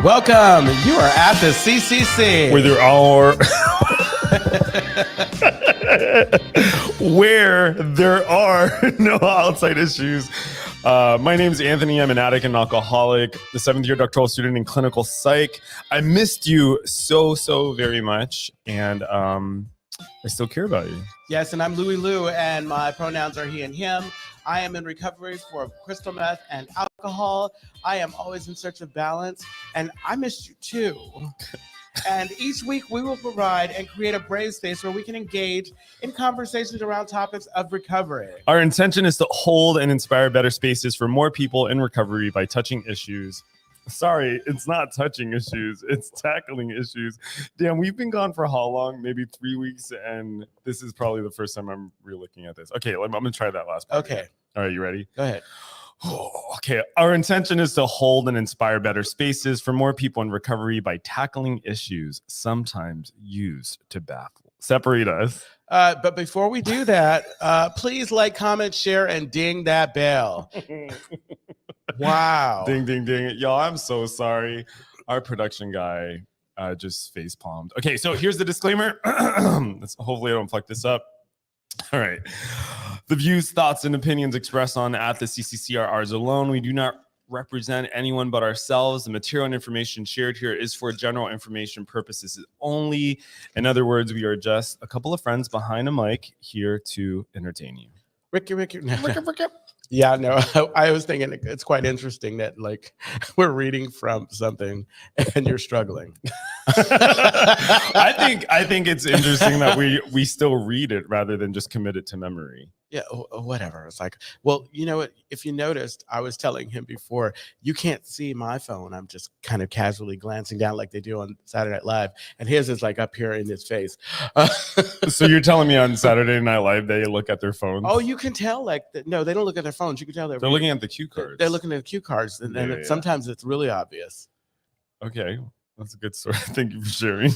Welcome. You are at the CCC. Where there are where there are no outside issues. My name is Anthony. I'm an addict and alcoholic, the 7th-year doctoral student in clinical psych. I missed you so very much, and I still care about you. Yes, and I'm LouiLou, and my pronouns are he and him. I am in recovery for crystal meth and alcohol. I am always in search of balance, and I missed you too. And each week we will provide and create a brave space where we can engage in conversations around topics of recovery. Our intention is to hold and inspire better spaces for more people in recovery by touching issues. Sorry, it's not touching issues. It's tackling issues. Damn, we've been gone for how long? Maybe 3 weeks, and this is probably the first time I'm re-looking at this. Okay, I'm going to try that last part. Okay. All right, you ready? Go ahead. Okay, our intention is to hold and inspire better spaces for more people in recovery by tackling issues sometimes used to separate us. But before we do that, please like, comment, share, and ding that bell. Wow. Ding, ding, ding. Y'all, I'm so sorry. Our production guy just face palmed. Okay, so here's the disclaimer. Hopefully I don't fuck this up. All right. The views, thoughts, and opinions expressed on at the CCC are ours alone. We do not represent anyone but ourselves. The material and information shared here is for general information purposes only. In other words, we are just a couple of friends behind a mic here to entertain you. Ricky. Yeah, no, I was thinking it's quite interesting that like we're reading from something and you're struggling. I think it's interesting that we still read it rather than just commit it to memory. Yeah, whatever. It's like, well, you know what? If you noticed, I was telling him before, you can't see my phone. I'm just kind of casually glancing down like they do on Saturday Night Live. And his is like up here in his face. So you're telling me on Saturday Night Live they look at their phones? Oh, you can tell. Like, no, they don't look at their phones. You can tell they're looking at the cue cards. They're looking at the cue cards. And sometimes it's really obvious. Okay. That's a good story. Thank you for sharing.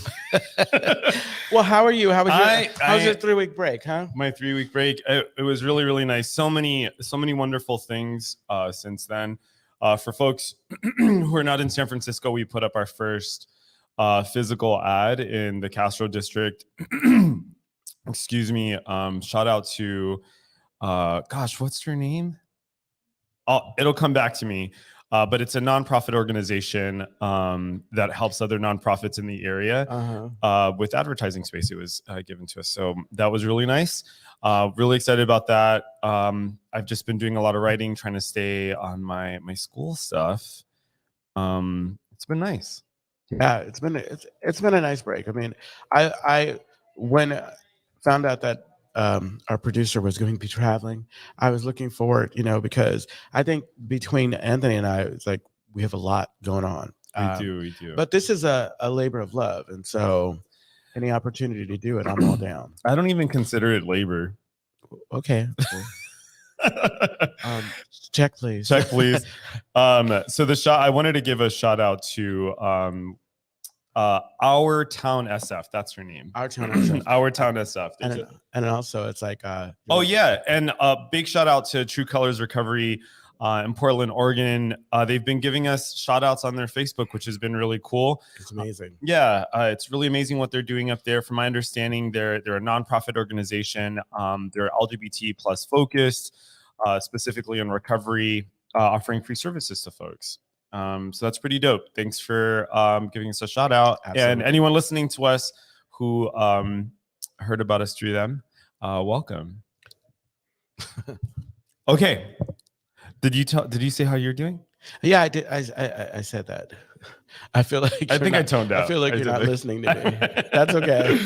Well, how are you? How was your 3-week break, huh? My 3-week break. It was really nice. So many wonderful things since then. For folks who are not in San Francisco, we put up our first physical ad in the Castro district. Excuse me. Shout out to what's her name? It'll come back to me. But it's a nonprofit organization that helps other nonprofits in the area with advertising space. It was given to us. So that was really nice. Really excited about that. I've just been doing a lot of writing, trying to stay on my school stuff. It's been nice. Yeah, it's been a nice break. I mean, I when I found out that our producer was going to be traveling, I was looking forward, because I think between Anthony and I, it's like we have a lot going on. We do. But this is a labor of love. And so any opportunity to do it, I'm all down. I don't even consider it labor. Okay. Check, please. Check, please. So I wanted to give a shout out to Our Town SF. That's her name. Our Town SF. Our Town SF. And also it's like and a big shout out to True Colors Recovery in Portland, Oregon. They've been giving us shout outs on their Facebook, which has been really cool. It's amazing. It's really amazing what they're doing up there. From my understanding, they're a nonprofit organization. They're LGBT plus focused, specifically in recovery, offering free services to folks. So that's pretty dope. Thanks for giving us a shout out. Absolutely. And anyone listening to us who heard about us through them, welcome. Okay. Did you say how you're doing? Yeah, I did. I said that. I feel like I toned out. I feel like you're not listening to me. That's okay.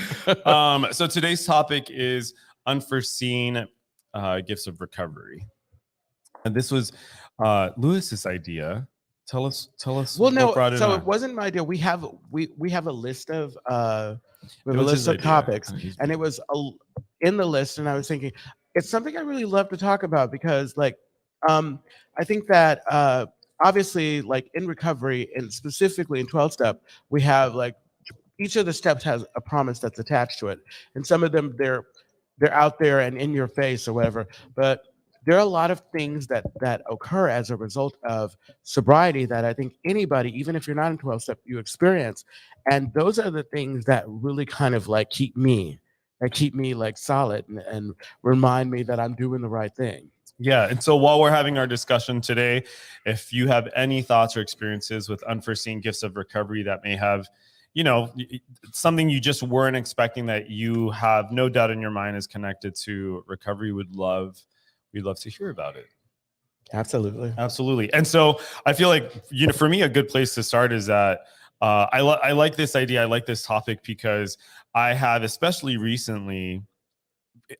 So today's topic is Unforeseen Gifts of Recovery. And this was Lewis's idea. Tell us. Well, no. So it wasn't my idea. We have a list of topics, and it was in the list. And I was thinking, it's something I really love to talk about because, like, I think that obviously, like in recovery and specifically in 12-step, we have like each of the steps has a promise that's attached to it, and some of them they're out there and in your face or whatever. But there are a lot of things that occur as a result of sobriety that I think anybody, even if you're not in 12 step, you experience. And those are the things that really kind of like keep me like solid and remind me that I'm doing the right thing. Yeah. And so while we're having our discussion today, if you have any thoughts or experiences with unforeseen gifts of recovery that may have, something you just weren't expecting that you have no doubt in your mind is connected to recovery, we'd love to hear about it. Absolutely. Absolutely. And so I feel like, for me, a good place to start is that I like this idea. I like this topic because I have, especially recently,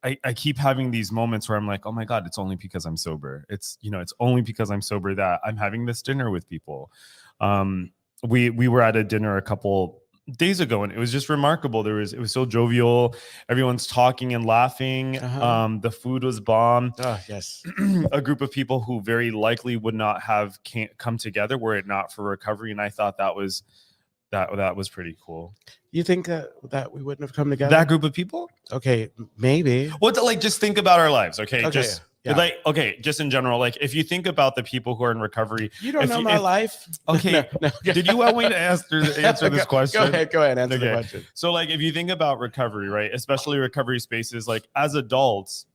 I keep having these moments where I'm like, oh my God, it's only because I'm sober. It's only because I'm sober that I'm having this dinner with people. We were at a dinner a couple days ago and it was just remarkable. It was so jovial. Everyone's talking and laughing. The food was bomb. Oh, yes. A group of people who very likely would not have come together were it not for recovery. And I thought that was pretty cool. You think that we wouldn't have come together? That group of people? Okay, maybe. Well, like just think about our lives, okay? Just yeah. just in general, like if you think about the people who are in recovery, you don't know my life. Okay, no. Did you want me to answer this question? Go ahead, answer the question. So, like, if you think about recovery, right, especially recovery spaces, like as adults.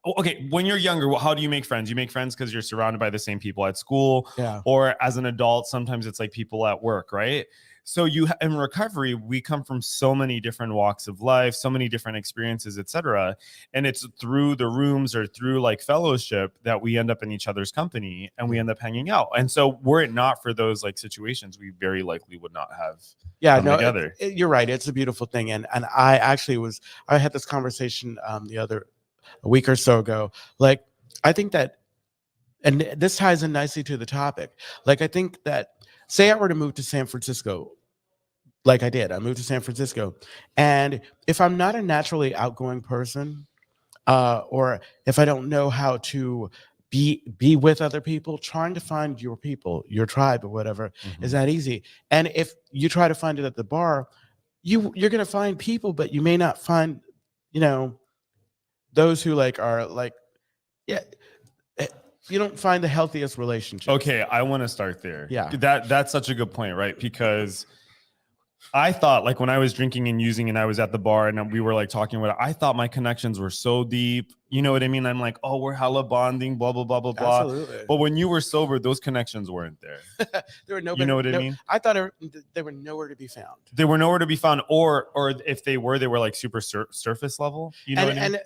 Okay, when you're younger, how do you make friends? You make friends because you're surrounded by the same people at school, or as an adult, sometimes it's like people at work, right? So in recovery, we come from so many different walks of life, so many different experiences, etc. And it's through the rooms or through like fellowship that we end up in each other's company and we end up hanging out. And so were it not for those like situations, we very likely would not have come together. You're right. It's a beautiful thing. And I actually I had this conversation a week or so ago. Like, I think that, and this ties in nicely to the topic. Like, I think that, say I were to move to San Francisco, like I did. I moved to San Francisco. And if I'm not a naturally outgoing person, or if I don't know how to be with other people, trying to find your people, your tribe or whatever, is that easy. And if you try to find it at the bar, you're going to find people, but you may not find, those who you don't find the healthiest relationship. Okay, I want to start there. Yeah. That's such a good point, right? Because I thought, like, when I was drinking and using and I was at the bar and we were like talking about it, I thought my connections were so deep. You know what I mean? I'm like, oh, we're hella bonding, blah, blah, blah, blah, blah. Absolutely. But when you were sober, those connections weren't there. There were no. You know what I mean? I thought they were nowhere to be found. They were nowhere to be found, or if they were like super surface level. You know what I mean? And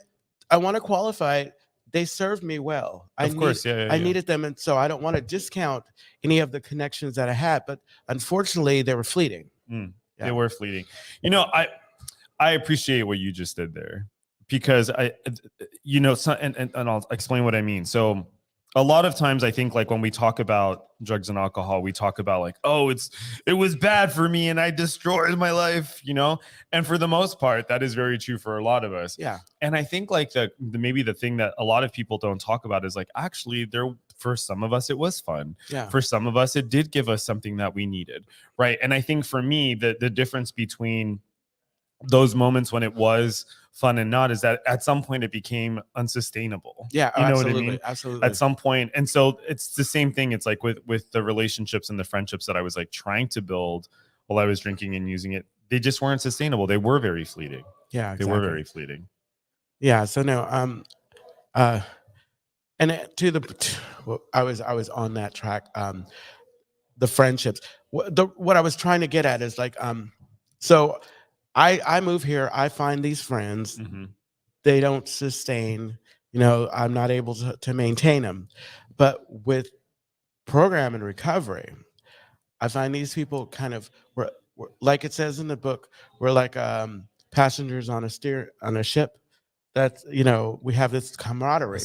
I want to qualify. They served me well. Of course, I needed them, and so I don't want to discount any of the connections that I had. But unfortunately, they were fleeting. They were fleeting. I appreciate what you just did there, because and I'll explain what I mean. So a lot of times I think, like, when we talk about drugs and alcohol, we talk about like, oh, it was bad for me and I destroyed my life, and for the most part, that is very true for a lot of us. Yeah. And I think like maybe the thing that a lot of people don't talk about is like, actually for some of us, it was fun. Yeah. For some of us, it did give us something that we needed. Right. And I think for me, the difference between those moments when it was fun and not is that at some point it became unsustainable. Yeah, you know absolutely, what I mean? Absolutely. At some point. And so it's the same thing. It's like with the relationships and the friendships that I was like trying to build while I was drinking and using it, they just weren't sustainable. They were very fleeting. Yeah, exactly. They were very fleeting. Yeah. So no, and I was on that track. The friendships. What I was trying to get at is like, so I move here, I find these friends, they don't sustain, I'm not able to maintain them. But with program and recovery, I find these people kind of, we're like it says in the book, we're like passengers on a ship. That's, we have this camaraderie,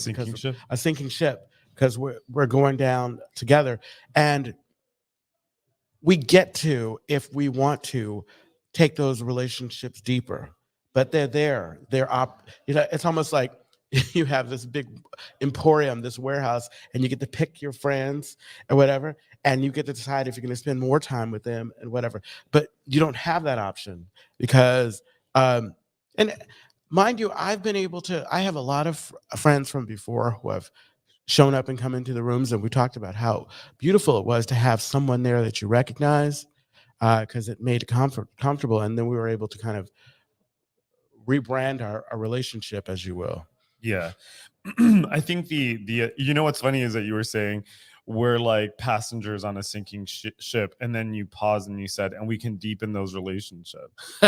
a sinking ship, because we're going down together. And we get to, if we want to, take those relationships deeper, but they're there. It's almost like you have this big emporium, this warehouse, and you get to pick your friends and whatever, and you get to decide if you're going to spend more time with them and whatever. But you don't have that option because, and mind you, I have a lot of friends from before who have shown up and come into the rooms, and we talked about how beautiful it was to have someone there that you recognize, because it made it comfortable, and then we were able to kind of rebrand our relationship, as you will. Yeah. I think the you know what's funny is that you were saying we're like passengers on a sinking ship, and then you paused and you said, and we can deepen those relationships.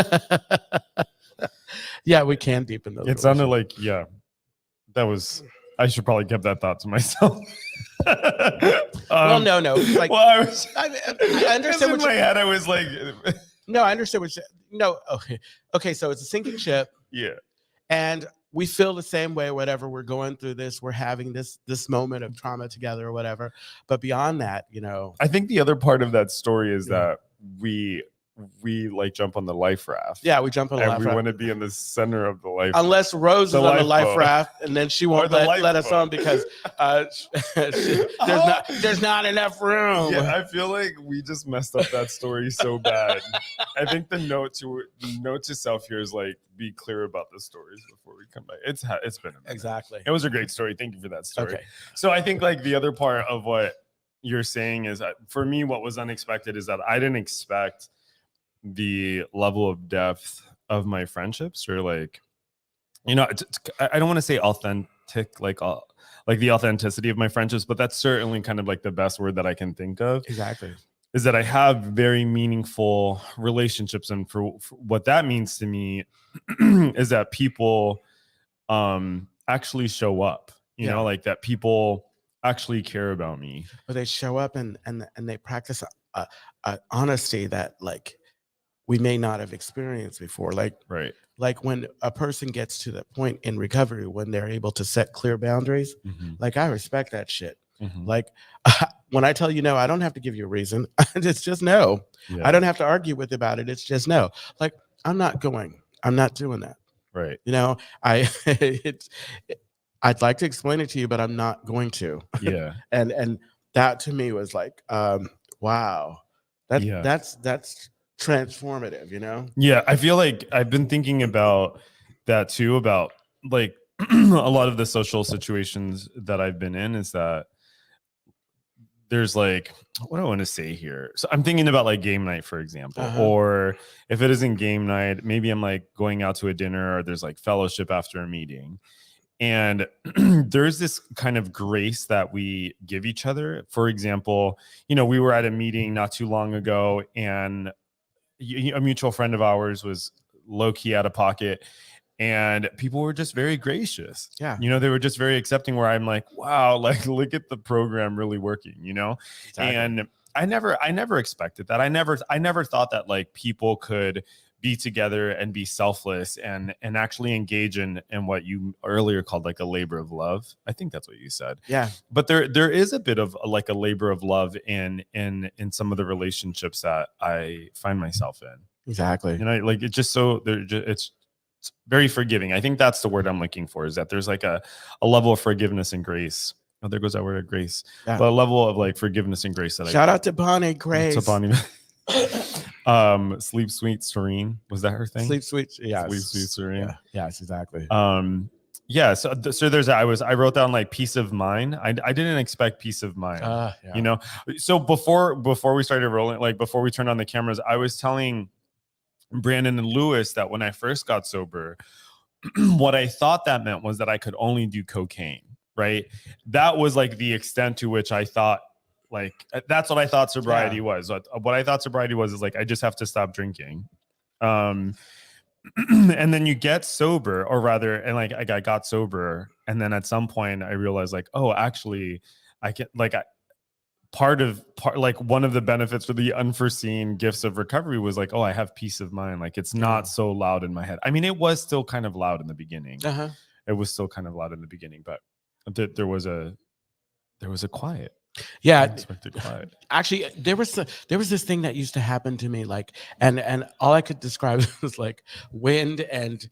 Yeah, we can deepen those. It sounded like, yeah, that was, I should probably keep that thought to myself. Well, no, like, well, I understand in my head I was like, no, I understand no, okay, so it's a sinking ship, yeah, and we feel the same way. Whatever, we're going through this, we're having this moment of trauma together or whatever, but beyond that, I think the other part of that story is that we like jump on the life raft. Yeah, we jump on the life raft. And we want to be in the center of the life Unless Rose is on the life raft, and then she won't let us on because there's not enough room. Yeah, I feel like we just messed up that story so bad. I think the note to self here is like, be clear about the stories before we come back. It's been a minute. Exactly. It was a great story. Thank you for that story. Okay. So I think like the other part of what you're saying is that for me, what was unexpected is that I didn't expect the level of depth of my friendships, or like, I don't want to say authentic, like the authenticity of my friendships, but that's certainly kind of like the best word that I can think of. Exactly. Is that I have very meaningful relationships, and for what that means to me is that people actually show up, you know, like that people actually care about me. But they show up and they practice honesty that like we may not have experienced before. Like, right. Like when a person gets to the point in recovery when they're able to set clear boundaries, like I respect that shit. Like when I tell you no, I don't have to give you a reason. It's just no. I don't have to argue with about it. It's just no. Like I'm not doing that. Right. I'd like to explain it to you, but I'm not going to. Yeah. and that to me was like, wow, that's transformative, Yeah, I feel like I've been thinking about that too, about like a lot of the social situations that I've been in, is that there's like, what do I want to say here? So I'm thinking about like game night, for example, or if it isn't game night, maybe I'm like going out to a dinner, or there's like fellowship after a meeting. And there's this kind of grace that we give each other. For example, we were at a meeting not too long ago, and a mutual friend of ours was low-key out of pocket, and people were just very gracious. Yeah. They were just very accepting, where I'm like, wow, like look at the program really working, Exactly. And I never expected that. I never thought that like people could be together and be selfless and actually engage in what you earlier called like a labor of love. I think that's what you said. Yeah. But there is a bit of like a labor of love in some of the relationships that I find myself in. Exactly. Like it's just so it's very forgiving. I think that's the word I'm looking for, is that there's like a level of forgiveness and grace. Oh, there goes that word of grace. Yeah. But a level of like forgiveness and grace that shout out to Bonnie Grace. To Bonnie. Sleep Sweet Serene, was that her thing? Sleep Sweet, yeah. Sleep Sweet Serene. Yeah. Yes, exactly. Yeah. So there's I wrote down like peace of mind. I didn't expect peace of mind. Yeah. So before we started rolling, like before we turned on the cameras, I was telling Brandon and Lewis that when I first got sober, what I thought that meant was that I could only do cocaine. Right. That was like the extent to which I thought. Like that's what I thought sobriety was. What I thought sobriety was is like I just have to stop drinking, and then you get sober, or rather, and like I got sober, and then at some point I realized like, oh, actually, I can like part like one of the benefits for the unforeseen gifts of recovery was like, oh, I have peace of mind. Like it's not so loud in my head. I mean, it was still kind of loud in the beginning. It was still kind of loud in the beginning, but there was a quiet. Yeah, actually, there was this thing that used to happen to me, like, and all I could describe was like wind and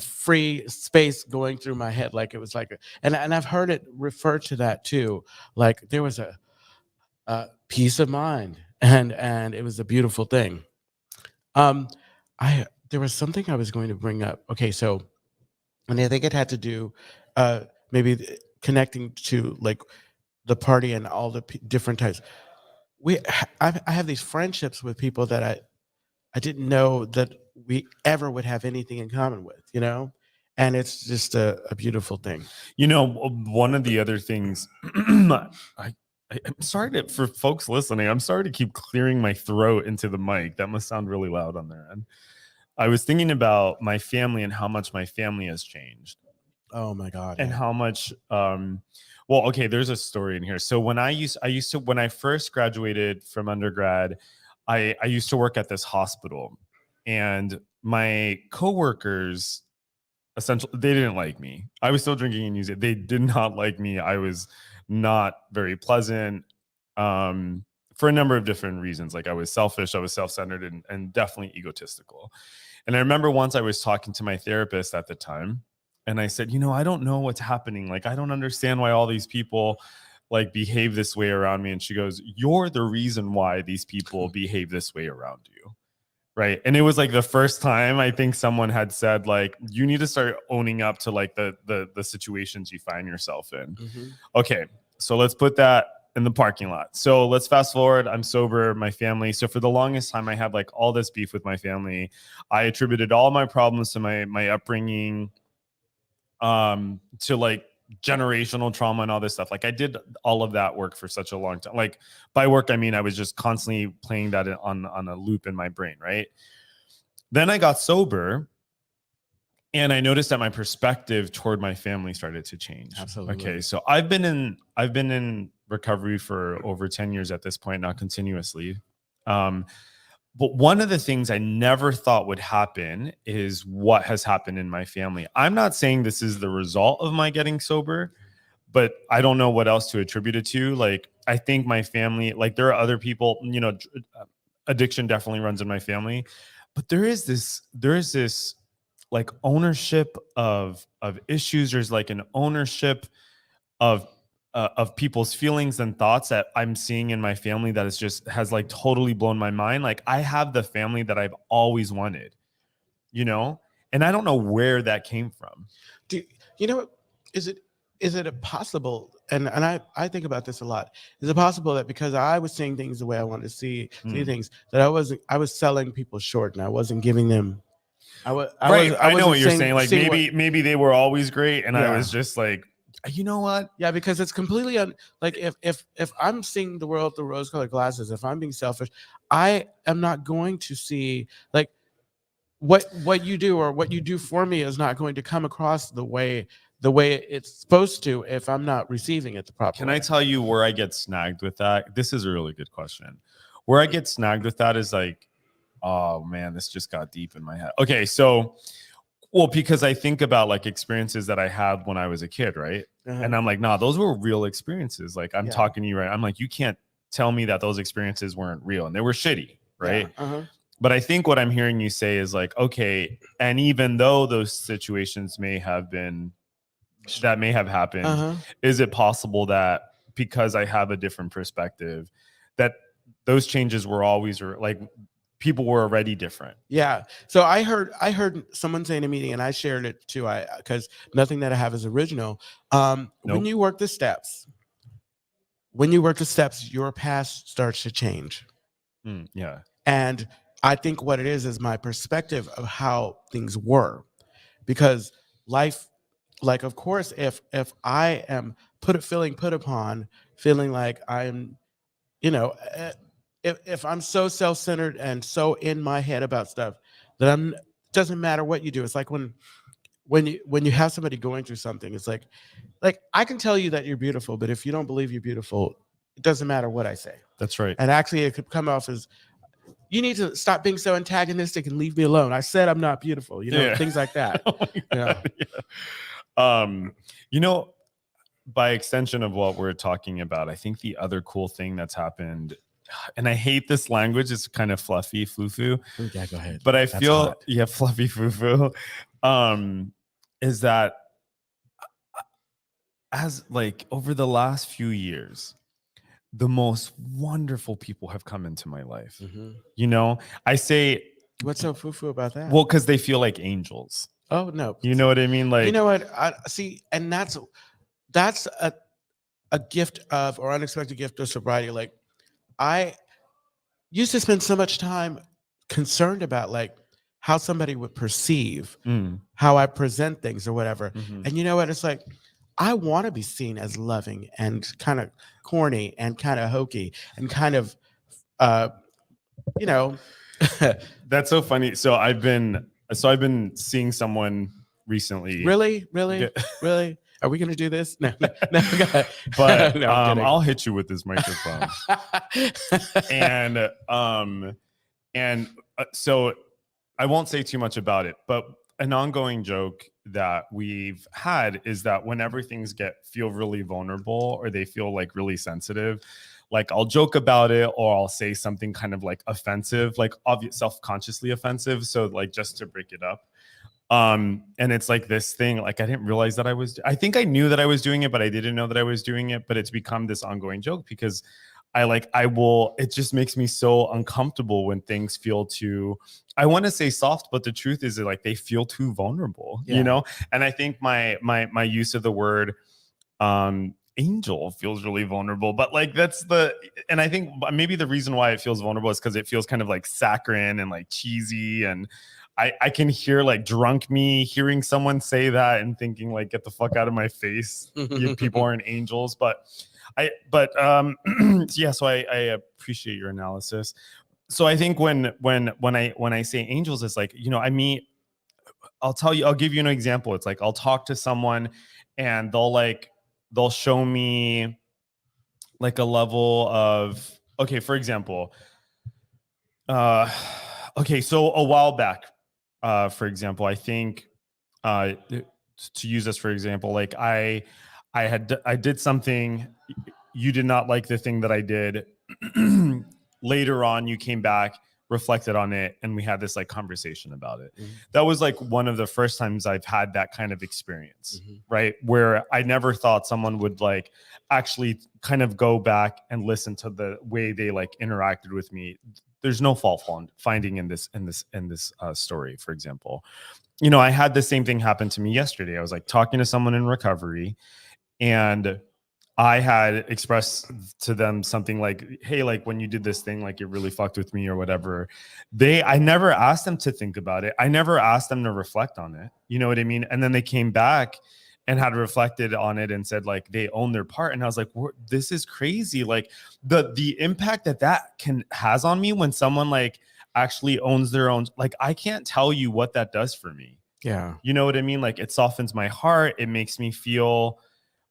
free space going through my head, like it was like, and I've heard it referred to that too, like there was a peace of mind, and it was a beautiful thing. There was something I was going to bring up. Okay, so And I think it had to do connecting to like the party and all the different types. I have these friendships with people that I didn't know that we ever would have anything in common with, you know? And it's just a beautiful thing. You know, one of the other things, I'm sorry for folks listening, I'm sorry to keep clearing my throat into the mic. That must sound really loud on their end. I was thinking about my family and how much my family has changed. Oh my God. And how much, well, okay, there's a story in here. So when I used to, when I first graduated from undergrad, I used to work at this hospital, and my coworkers, essentially, they didn't like me. I was still drinking and using. They did not like me. I was not very pleasant, for a number of different reasons. Like I was selfish, I was self-centered, and definitely egotistical. And I remember once I was talking to my therapist at the time, and I said, you know, I don't know what's happening. Like, I don't understand why all these people like behave this way around me. And she goes, you're the reason why these people behave this way around you. Right. And it was like the first time I think someone had said, like, you need to start owning up to like the situations you find yourself in. Mm-hmm. Okay. So let's put that in the parking lot. So let's fast forward. I'm sober, my family. So for the longest time, I had like all this beef with my family. I attributed all my problems to my upbringing, to like generational trauma and all this stuff. Like I did all of that work for such a long time. Like by work, I mean, I was just constantly playing that on a loop in my brain. Right. Then I got sober, and I noticed that my perspective toward my family started to change. Absolutely. Okay. So I've been in recovery for over 10 years at this point, not continuously. But one of the things I never thought would happen is what has happened in my family. I'm not saying this is the result of my getting sober, but I don't know what else to attribute it to. Like, I think my family, like there are other people, you know, addiction definitely runs in my family, but there is this like ownership of issues. There's like an ownership of people's feelings and thoughts that I'm seeing in my family that has like totally blown my mind. Like I have the family that I've always wanted, you know, and I don't know where that came from. Do you know? Is it possible? And I think about this a lot. Is it possible that because I was seeing things the way I wanted to see things, that I was selling people short and I wasn't giving them. I know what you're saying. Like maybe they were always great, and I was just like, you know what? Yeah, because it's completely like if I'm seeing the world through rose-colored glasses, if I'm being selfish, I am not going to see like what you do or what you do for me is not going to come across the way it's supposed to if I'm not receiving it the proper way. I tell you where I get snagged with that? This is a really good question. Where I get snagged with that is like, oh man, this just got deep in my head. Okay, so because I think about like experiences that I had when I was a kid, right? Uh-huh. And I'm like, nah, those were real experiences. Like I'm talking to you, right? I'm like, you can't tell me that those experiences weren't real and they were shitty, right? Yeah. Uh-huh. But I think what I'm hearing you say is like, okay, and even though those situations may have happened, is it possible that because I have a different perspective, that those changes were always like people were already different? Yeah. So I heard someone say in a meeting, and I shared it too. Because nothing that I have is original. When you work the steps, your past starts to change. Yeah. And I think what it is my perspective of how things were, because life, like, of course, if I am feeling like I'm, you know, if I'm so self-centered and so in my head about stuff that doesn't matter what you do. It's like when you have somebody going through something, it's like I can tell you that you're beautiful, but if you don't believe you're beautiful, it doesn't matter what I say. That's right. And actually it could come off as, you need to stop being so antagonistic and leave me alone. I said I'm not beautiful, things like that. You know, by extension of what we're talking about, I think the other cool thing that's happened, and I hate this language, it's kind of fluffy, foo-foo. Yeah, go ahead. But I feel, fluffy foo-foo, is that as like over the last few years, the most wonderful people have come into my life. Mm-hmm. You know, I say, what's so foo-foo about that? Well, because they feel like angels. Oh no. You know what I mean? Like, You know what? I see, and that's a gift of or unexpected gift of sobriety. Like I used to spend so much time concerned about like how somebody would perceive mm, how I present things or whatever. mhm. And you know what? It's like I want to be seen as loving and kind of corny and kind of hokey and kind of uh you know That's so funny. So I've been seeing someone recently. really Get- really are we gonna do this? No, go ahead. but No, I'm kidding. I'll hit you with this microphone. and so I won't say too much about it, but an ongoing joke that we've had is that whenever things feel really vulnerable or they feel like really sensitive, like I'll joke about it or I'll say something kind of like offensive, like obvious self-consciously offensive. So like just to break it up. And it's like this thing, like I didn't realize that I think I knew that I was doing it, but I didn't know that I was doing it. But it's become this ongoing joke because it just makes me so uncomfortable when things feel too, I want to say soft, but the truth is that like they feel too vulnerable, Yeah. you know? And I think my use of the word angel feels really vulnerable, but like and I think maybe the reason why it feels vulnerable is because it feels kind of like saccharine and like cheesy, and I can hear like drunk me hearing someone say that and thinking like, get the fuck out of my face. You people aren't angels. But yeah, so I appreciate your analysis. So I think when I say angels, it's like, you know, I'll give you an example. It's like I'll talk to someone and they'll show me like a level of, okay, for example, okay, so a while back, for example, I think to use this for example, like I did something, you did not like the thing that I did. Later on, you came back, reflected on it, and we had this like conversation about it. Mhm. That was like one of the first times I've had that kind of experience, Mhm. right? Where I never thought someone would like actually kind of go back and listen to the way they like interacted with me. There's no fault finding in this story, for example. You know, I had the same thing happen to me yesterday. I was like talking to someone in recovery, and I had expressed to them something like, hey, like when you did this thing, like it really fucked with me or whatever. I never asked them to think about it. I never asked them to reflect on it. You know what I mean? And then they came back and had reflected on it and said like they own their part. And I was like, this is crazy. Like the impact that has on me when someone like actually owns their own, like I can't tell you what that does for me. Yeah. You know what I mean? Like it softens my heart. It makes me feel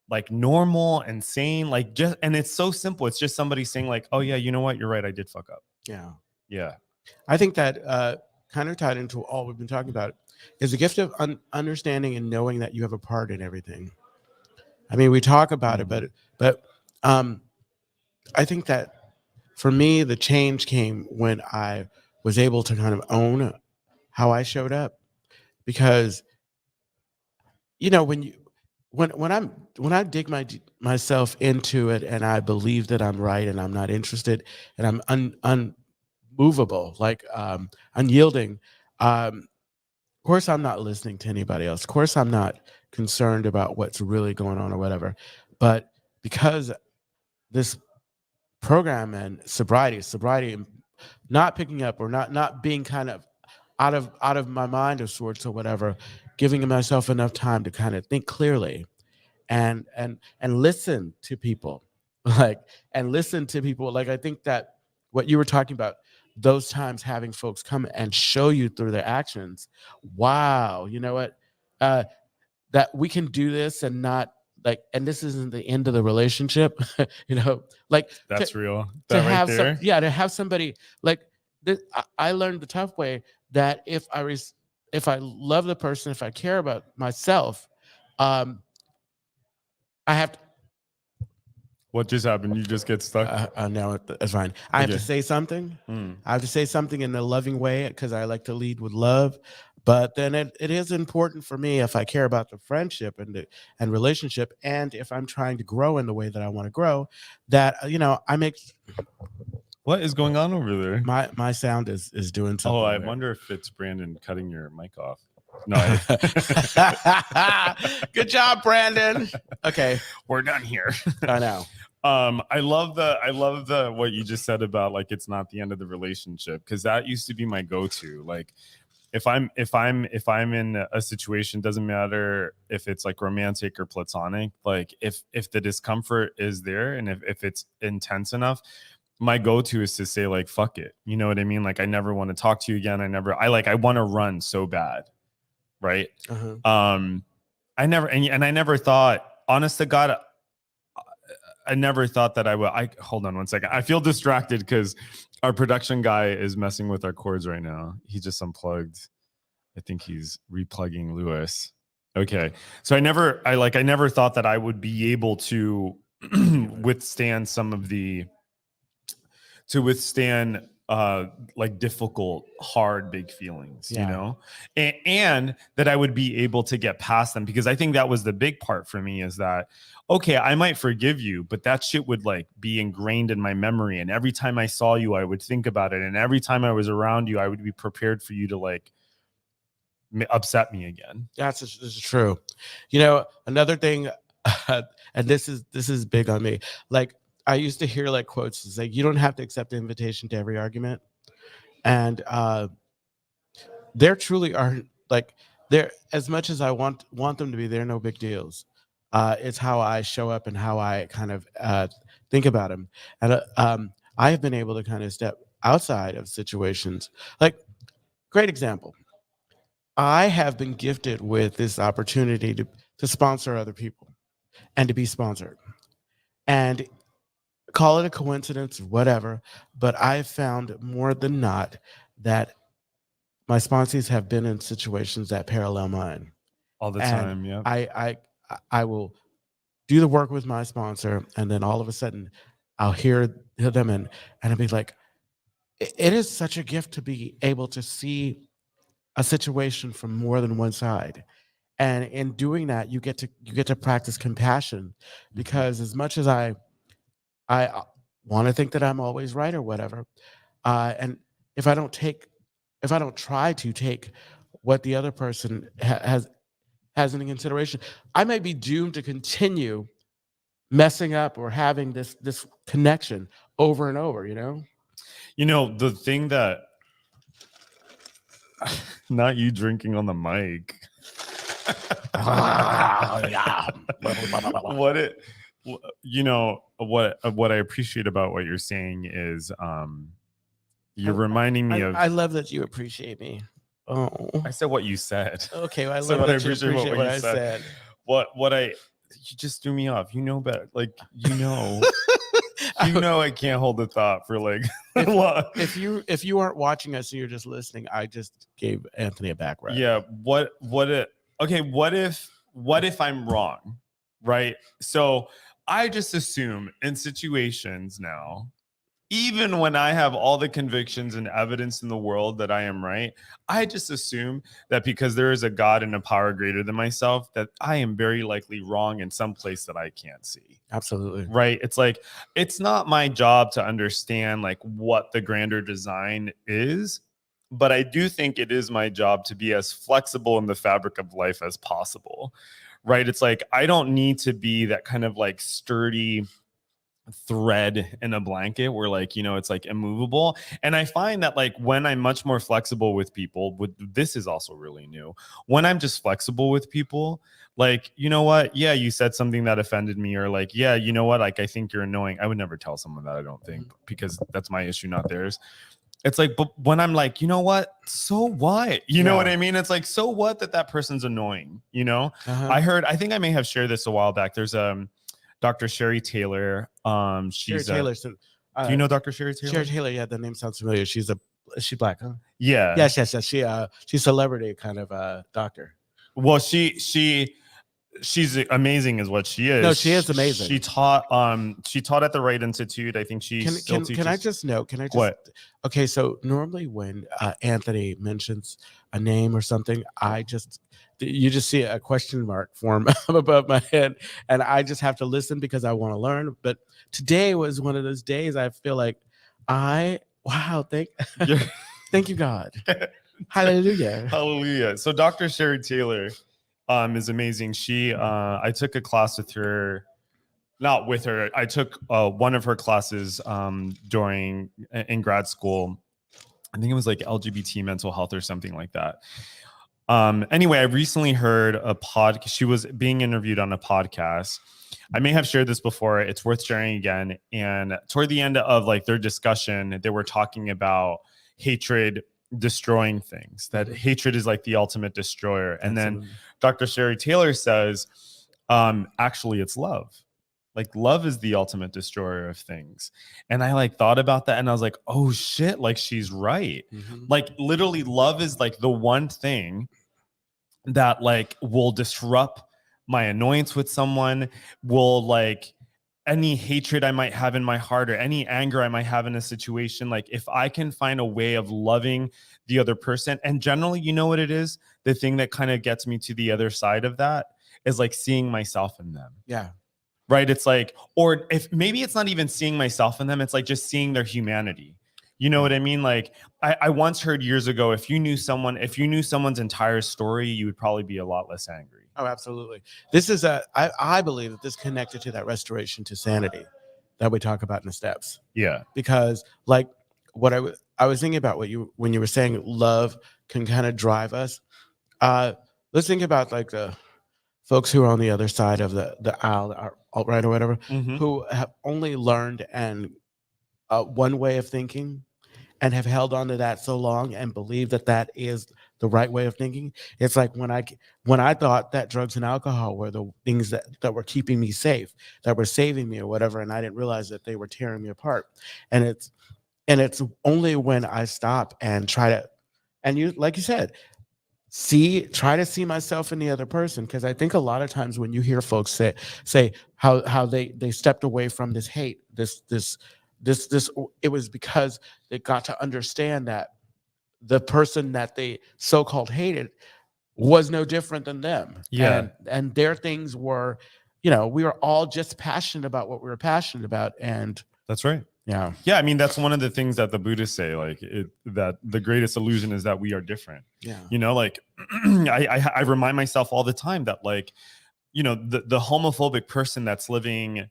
like normal and sane, like just, and it's so simple. It's just somebody saying like, oh yeah, you know what? You're right. I did fuck up. Yeah. Yeah. I think that kind of tied into all we've been talking about is the gift of understanding and knowing that you have a part in everything. I mean, we talk about it, but I think that for me, the change came when I was able to kind of own how I showed up, because you know when I dig myself into it and I believe that I'm right and I'm not interested and I'm unmovable, like unyielding. Of course, I'm not listening to anybody else. Of course, I'm not concerned about what's really going on or whatever. But because this program and sobriety, not picking up or not being kind of out of my mind of sorts or whatever, giving myself enough time to kind of think clearly and listen to people, like and listen to people. Like I think that what you were talking about, those times having folks come and show you through their actions, wow, you know what, that we can do this and not like, and this isn't the end of the relationship. You know, like That's real. to That right have there. to have somebody like this. I learned the tough way that if I love the person, if I care about myself, I have to, What just happened? You just get stuck. no, it's fine. I have to Okay. say something. Mm. I have to say something in a loving way because I like to lead with love. But then it is important for me, if I care about the friendship and relationship, and if I'm trying to grow in the way that I want to grow, that you know, I make What is going on over there? my sound is doing something. Oh, I weird. wonder if it's Brandon cutting your mic off. No, Good job, Brandon. Okay, we're done here. I know. I love the what you just said about like it's not the end of the relationship, because that used to be my go-to. Like if I'm in a situation, doesn't matter if it's like romantic or platonic, like if the discomfort is there and if it's intense enough, my go-to is to say like fuck it. You know what I mean? Like I never want to talk to you again. I want to run so bad. Right. I never thought, honest to God, I never thought that I would. Hold on one second. I feel distracted because our production guy is messing with our cords right now. He just unplugged. I think he's replugging Lewis. Okay. So I never thought that I would be able to withstand like difficult, hard, big feelings, you know, and that I would be able to get past them, because I think that was the big part for me, is that, okay, I might forgive you, but that shit would like be ingrained in my memory. And every time I saw you, I would think about it. And every time I was around you, I would be prepared for you to like upset me again. This is true. You know, another thing, and this is big on me. Like, I used to hear like quotes. It's like, you don't have to accept the invitation to every argument. And there truly are, like, there, as much as I want them to be, they're no big deals. It's how I show up and how I kind of think about them. And I have been able to kind of step outside of situations. Like, great example. I have been gifted with this opportunity to sponsor other people and to be sponsored. And call it a coincidence or whatever, but I've found more than not that my sponsees have been in situations that parallel mine all the and time. Yeah. I will do the work with my sponsor, and then all of a sudden I'll hear them and I'll be like, it is such a gift to be able to see a situation from more than one side. And in doing that, you get to practice compassion, because as much as I want to think that I'm always right or whatever, and if I don't try to take what the other person has into consideration, I may be doomed to continue messing up or having this connection over and over. You know, the thing that, not you drinking on the mic. What I appreciate about what you're saying is you're reminding me of. I love that you appreciate me. Oh, I said what you said. Okay, well, I love that you appreciate what I said. You just threw me off. You know better. Like, I can't hold the thought for like if you aren't watching us and you're just listening, I just gave Anthony a back rub. Yeah. What if I'm wrong? Right. So I just assume in situations now, even when I have all the convictions and evidence in the world that I am right, I just assume that because there is a God and a power greater than myself, that I am very likely wrong in some place that I can't see. Absolutely. Right. It's like, it's not my job to understand like what the grander design is, but I do think it is my job to be as flexible in the fabric of life as possible. Right. It's like, I don't need to be that kind of like sturdy thread in a blanket where like, it's like immovable. And I find that like when I'm much more flexible with people, this is also really new. When I'm just flexible with people, like, you know what? Yeah, you said something that offended me, or like, yeah, you know what? Like, I think you're annoying. I would never tell someone that, I don't think, because that's my issue, not theirs. It's like, but when I'm like, you know what? So what? You know what I mean? It's like, so what that person's annoying, I think I may have shared this a while back. There's Dr. Sherry Taylor. She's Sherry Taylor. Do you know Dr. Sherry Taylor? Sherry Taylor, yeah, the name sounds familiar. Is she black, huh? Yeah. Yes. She's celebrity kind of doctor. Well, she's amazing is what she is. No, she is amazing. She taught at the Right Institute. I think she still teaches. Can I just what? Okay, so normally when Anthony mentions a name or something, you just see a question mark form above my head, and I just have to listen because I want to learn. But today was one of those days I feel like thank you, God. Hallelujah. Hallelujah. So Dr. Sherry Taylor is amazing. She I took a class with her, not with her. I took one of her classes during in grad school. I think it was like LGBT mental health or something like that. Anyway, I recently heard a she was being interviewed on a podcast. I may have shared this before. It's worth sharing again. And toward the end of like their discussion, they were talking about hatred destroying things, that hatred is like the ultimate destroyer. And then Dr. Sherry Taylor says, actually, it's love. Like love is the ultimate destroyer of things. And I like thought about that and I was like, oh shit, like she's right. Like literally love is like the one thing that like will disrupt my annoyance with someone, will like any hatred I might have in my heart or any anger I might have in a situation. Like if I can find a way of loving the other person, and generally, you know what it is? The thing that kind of gets me to the other side of that is like seeing myself in them. Yeah. Right. It's like, or if maybe it's not even seeing myself in them, it's like just seeing their humanity. You know what I mean? Like I once heard years ago, if you knew someone's entire story, you would probably be a lot less angry. Oh, absolutely. This is I believe that this connected to that restoration to sanity that we talk about in the steps. Yeah. Because like what I was thinking about when you were saying love can kind of drive us. Let's think about like the folks who are on the other side of the aisle, alt-right or whatever, who have only learned and one way of thinking and have held on to that so long and believe that that is the right way of thinking. It's like when I thought that drugs and alcohol were the things that were keeping me safe, that were saving me or whatever, and I didn't realize that they were tearing me apart. And it's only when I stop and try to, and you, like you said, try to see myself in the other person. Because I think a lot of times when you hear folks say how they stepped away from this hate, this it was because they got to understand that the person that they so-called hated was no different than them. Yeah. And their things were, we were all just passionate about what we were passionate about. And that's right. Yeah. Yeah. I mean, that's one of the things that the Buddhists say, like that the greatest illusion is that we are different. Yeah. Like I remind myself all the time that like, the homophobic person that's living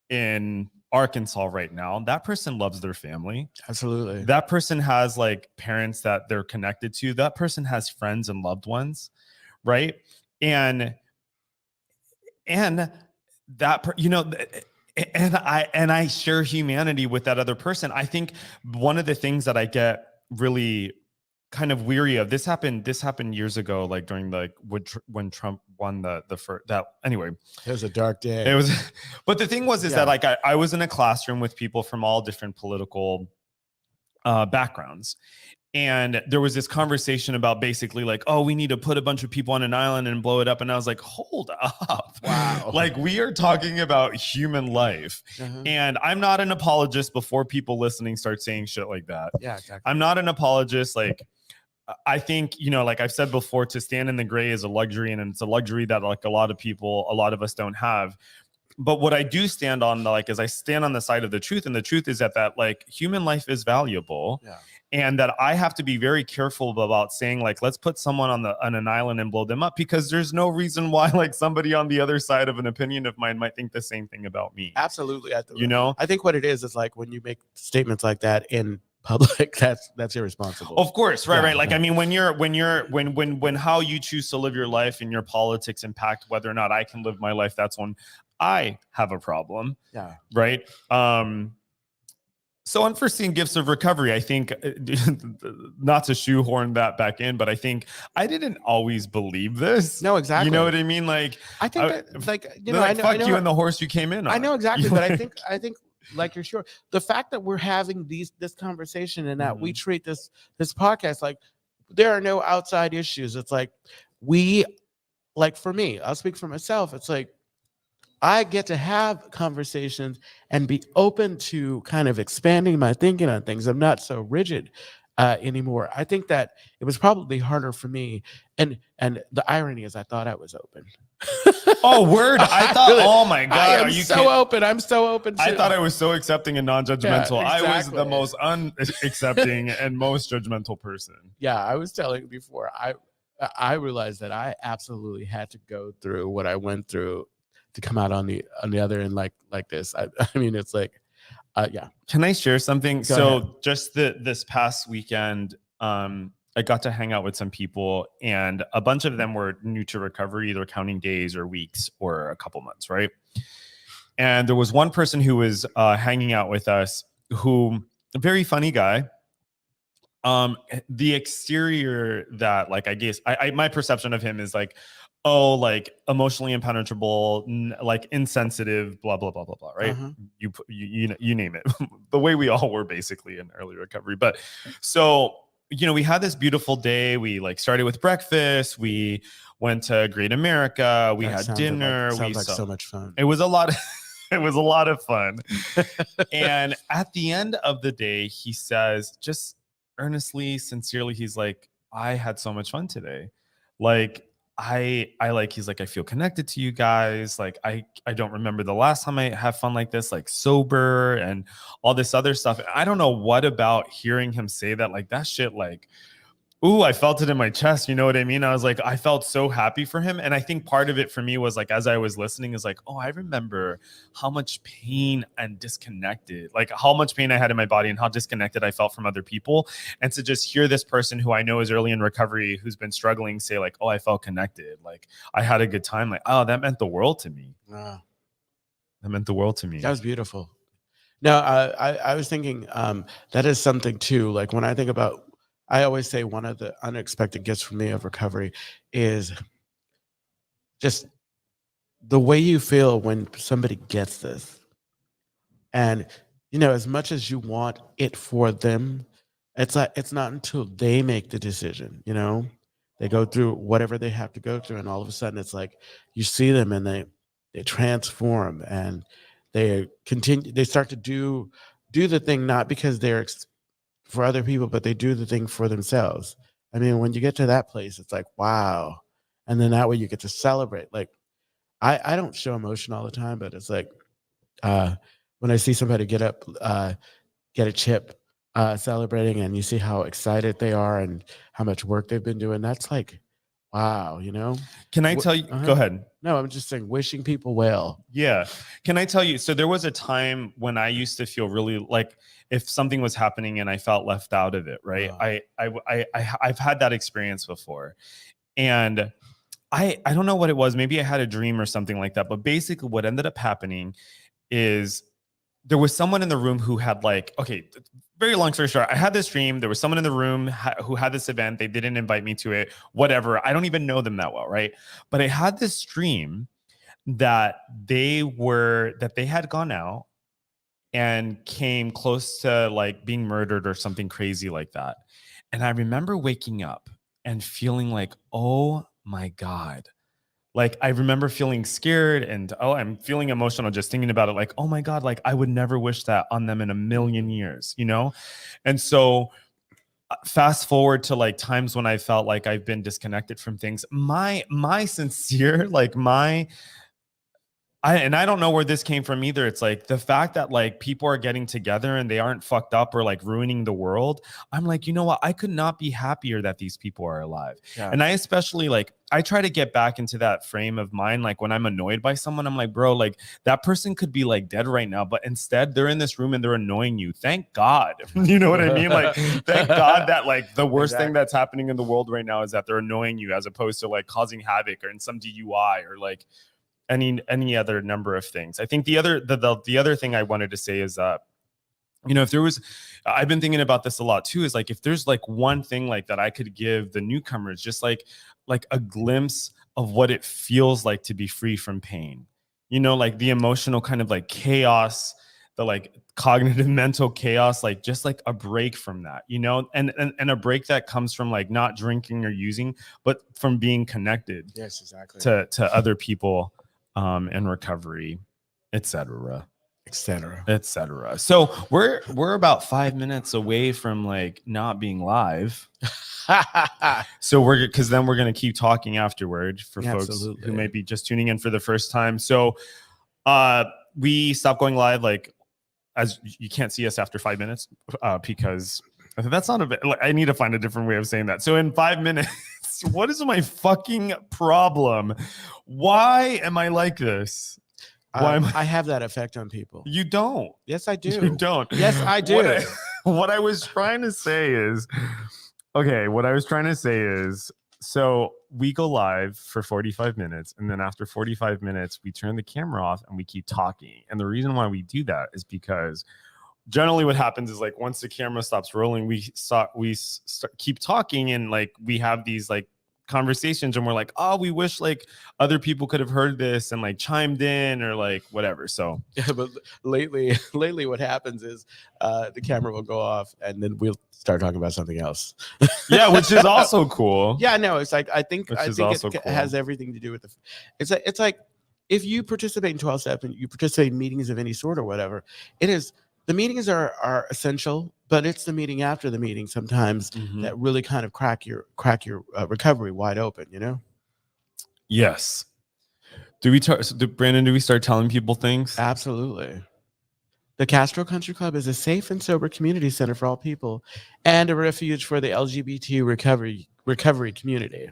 in Arkansas right now, that person loves their family. Absolutely. That person has like parents that they're connected to. That person has friends and loved ones. Right. And that, and I share humanity with that other person. I think one of the things that I get really kind of weary of, this happened years ago, like during when Trump won the first, that anyway, it was a dark day. It was, but the thing was that like I was in a classroom with people from all different political backgrounds. And there was this conversation about basically like, oh, we need to put a bunch of people on an island and blow it up. And I was like, hold up. Wow. Like we are talking about human life. And I'm not an apologist before people listening start saying shit like that. Yeah, exactly. I'm not an apologist. Like, I think, like I've said before, to stand in the gray is a luxury, and it's a luxury that like a lot of us don't have. But what I do stand on, like, is I stand on the side of the truth. And the truth is that like human life is valuable. Yeah. And that I have to be very careful about saying like, let's put someone on an island and blow them up, because there's no reason why like somebody on the other side of an opinion of mine might think the same thing about me. Absolutely. I think what it is like when you make statements like that in public, that's irresponsible. Of course. Right. Yeah, right. Like, yeah. I mean, when how you choose to live your life and your politics impact whether or not I can live my life, that's when I have a problem. Yeah. Right. So unforeseen gifts of recovery, I think, not to shoehorn that back in, but I think I didn't always believe this. No, exactly. You know what I mean? Like, I think that, like, I know, fuck you and the horse you came in on. I know exactly, but I think like you're sure the fact that we're having this conversation and that we treat this podcast like there are no outside issues. It's like for me, I'll speak for myself. It's like I get to have conversations and be open to kind of expanding my thinking on things. I'm not so rigid. anymore. I think that it was probably harder for me. And the irony is I thought I was open. Oh, word. I thought, Really, oh my I God. am Are you so kidding? open. I'm so open. I thought I was so accepting and non-judgmental. Yeah, I was the exactly. most unaccepting and most judgmental person. Yeah, I was telling you before. I realized that I absolutely had to go through what I went through to come out on the other end like this. I mean, it's like, yeah. Can I share something? Go So ahead. just this past weekend, I got to hang out with some people, and a bunch of them were new to recovery, either counting days or weeks or a couple months, right? And there was one person who was hanging out with us, who, a very funny guy. The exterior that, like, I guess my perception of him is like, oh, like emotionally impenetrable, like insensitive, blah blah blah blah blah, right? Uh-huh. You name it. The way we all were basically in early recovery. But so, we had this beautiful day. We like started with breakfast. We went to Great America. We had dinner. Sounds like so much fun. It was a lot. It was a lot of fun. And at the end of the day, he says, just earnestly, sincerely, he's like, I had so much fun today. Like, I like, he's like, I feel connected to you guys. Like, I don't remember the last time I have fun like this, like sober and all this other stuff. I don't know what about hearing him say that, like that shit, like, ooh, I felt it in my chest. You know what I mean? I was like, I felt so happy for him. And I think part of it for me was like, as I was listening, is like, oh, I remember how much pain and disconnected, like how much pain I had in my body and how disconnected I felt from other people. And to just hear this person who I know is early in recovery, who's been struggling, say like, oh, I felt connected. Like I had a good time. Like, oh, that meant the world to me. Wow. That meant the world to me. That was beautiful. No, I was thinking that is something too. Like when I think about, I always say one of the unexpected gifts for me of recovery is just the way you feel when somebody gets this. And, as much as you want it for them, it's like, it's not until they make the decision, they go through whatever they have to go through. And all of a sudden it's like, you see them and they transform and they start to do the thing, not because they're for other people, but they do the thing for themselves. I mean, when you get to that place, it's like, wow. And then that way you get to celebrate. Like, I don't show emotion all the time, but it's like when I see somebody get up, get a chip, celebrating, and you see how excited they are and how much work they've been doing, that's like, wow, Can I tell you? Go ahead. No, I'm just saying, wishing people well. Yeah. Can I tell you? So there was a time when I used to feel really like if something was happening and I felt left out of it, right? I've had that experience before. And I don't know what it was. Maybe I had a dream or something like that. But basically what ended up happening is there was someone in the room who had like, okay, very long story short, I had this dream. There was someone in the room who had this event. They didn't invite me to it, whatever. I don't even know them that well, right? But I had this dream that they had gone out and came close to like being murdered or something crazy like that. And I remember waking up and feeling like, oh my God. Like I remember feeling scared and I'm feeling emotional just thinking about it. Like, oh my God, like I would never wish that on them in a million years, And so fast forward to like times when I felt like I've been disconnected from things. My sincere, like I don't know where this came from either. It's like the fact that like people are getting together and they aren't fucked up or like ruining the world. I'm like, you know what? I could not be happier that these people are alive. Yeah. And I especially like, I try to get back into that frame of mind. Like when I'm annoyed by someone, I'm like, bro, like that person could be like dead right now, but instead they're in this room and they're annoying you. Thank God. You know what I mean? Like, thank God that like the worst thing that's happening in the world right now is that they're annoying you as opposed to like causing havoc or in some DUI or like any other number of things. I think the other thing I wanted to say is if there was, I've been thinking about this a lot too, is like if there's like one thing like that I could give the newcomers, just like a glimpse of what it feels like to be free from pain, like the emotional kind of like chaos, the like cognitive mental chaos, like just like a break from that, and a break that comes from like not drinking or using, but from being connected to other people in recovery, etc. etc. etc. So we're about 5 minutes away from like not being live. So because then we're gonna keep talking afterward for folks who may be just tuning in for the first time. So we stopped going live, like, as you can't see us after 5 minutes because that's not a bit. Like, I need to find a different way of saying that. So in 5 minutes, what is my fucking problem? Why am I like this? I have that effect on people. You don't. Yes, I do. You don't. Yes, I do. What I was trying to say is, so we go live for 45 minutes, and then after 45 minutes, we turn the camera off and we keep talking. And the reason why we do that is because generally what happens is, like, once the camera stops rolling, we keep talking, and like we have these like conversations, and we're like, oh, we wish like other people could have heard this and like chimed in or like whatever. So yeah, but lately what happens is the camera will go off and then we'll start talking about something else. Yeah, which is also cool. Yeah, no, it's like I think it has everything to do with it's like if you participate in 12 step and you participate in meetings of any sort or whatever, the meetings are essential, but it's the meeting after the meeting sometimes that really kind of crack your recovery wide open, you know? Yes. Brandon, do we start telling people things? Absolutely. The Castro Country Club is a safe and sober community center for all people and a refuge for the LGBT recovery community.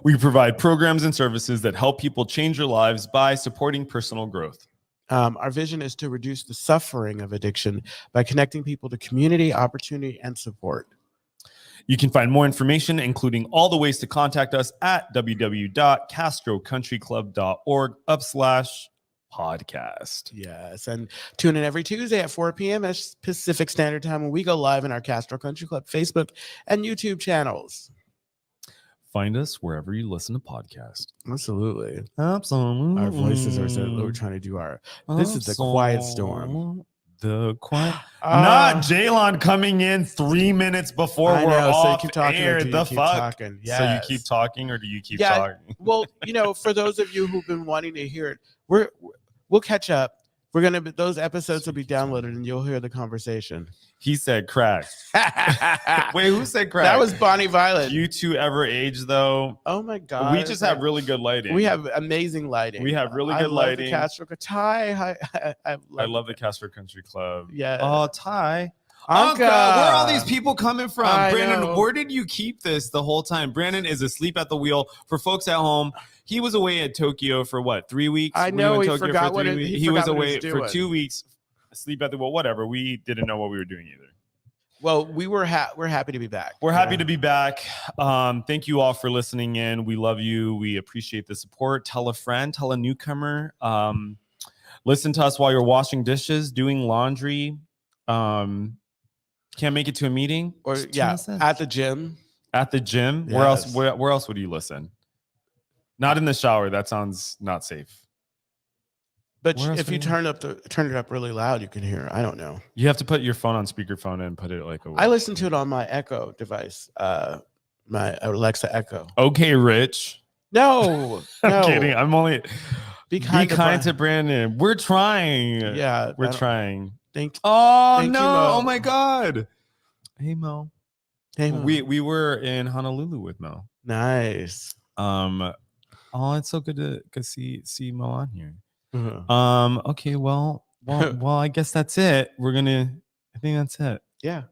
We provide programs and services that help people change their lives by supporting personal growth. Our vision is to reduce the suffering of addiction by connecting people to community, opportunity, and support. You can find more information, including all the ways to contact us, at www.castrocountryclub.org/podcast. Yes, and tune in every Tuesday at 4 p.m. Pacific Standard Time when we go live in our Castro Country Club Facebook and YouTube channels. Find us wherever you listen to podcasts. Absolutely. Our voices are so we're trying to do this is the quiet storm. The quiet. Not Jaylon coming in 3 minutes before we're off so you keep talking air. The fuck? Yes. So you keep talking, or do you keep talking? Well, for those of you who've been wanting to hear it, we'll catch up. Those episodes will be downloaded and you'll hear the conversation. He said crack. Wait, who said crack? That was Bonnie Violet. You two ever age though? Oh my God. We just have really good lighting. We have amazing lighting. We have really good lighting. I love the Castro Country Club. Yeah. Oh, Ty. Anka. Where are all these people coming from? Brandon, know. Where did you keep this the whole time? Brandon is asleep at the wheel. For folks at home, he was away at Tokyo for what, 3 weeks? I know, he forgot what he was away for 2 weeks, asleep at the wheel, whatever. We didn't know what we were doing either. Well, we're happy to be back. We're happy to be back. Thank you all for listening in. We love you. We appreciate the support. Tell a friend, tell a newcomer. Listen to us while you're washing dishes, doing laundry. Can't make it to a meeting, or at the gym. At the gym. Yes. Where else would you listen? Not in the shower. That sounds not safe. But if you turn it up really loud, you can hear. I don't know. You have to put your phone on speakerphone and put it like a. I listen to it on my Echo device, my Alexa Echo. Okay, Rich. No, I'm kidding. I'm only. Be kind to Brandon. We're trying. Yeah, we're trying. Thank you. Oh no! Mo. Oh my God. Hey Mo. Hey Mo. We were in Honolulu with Mo. Nice. Oh, it's so good to see Mo on here. Mm-hmm. Okay. Well. I guess that's it. I think that's it. Yeah.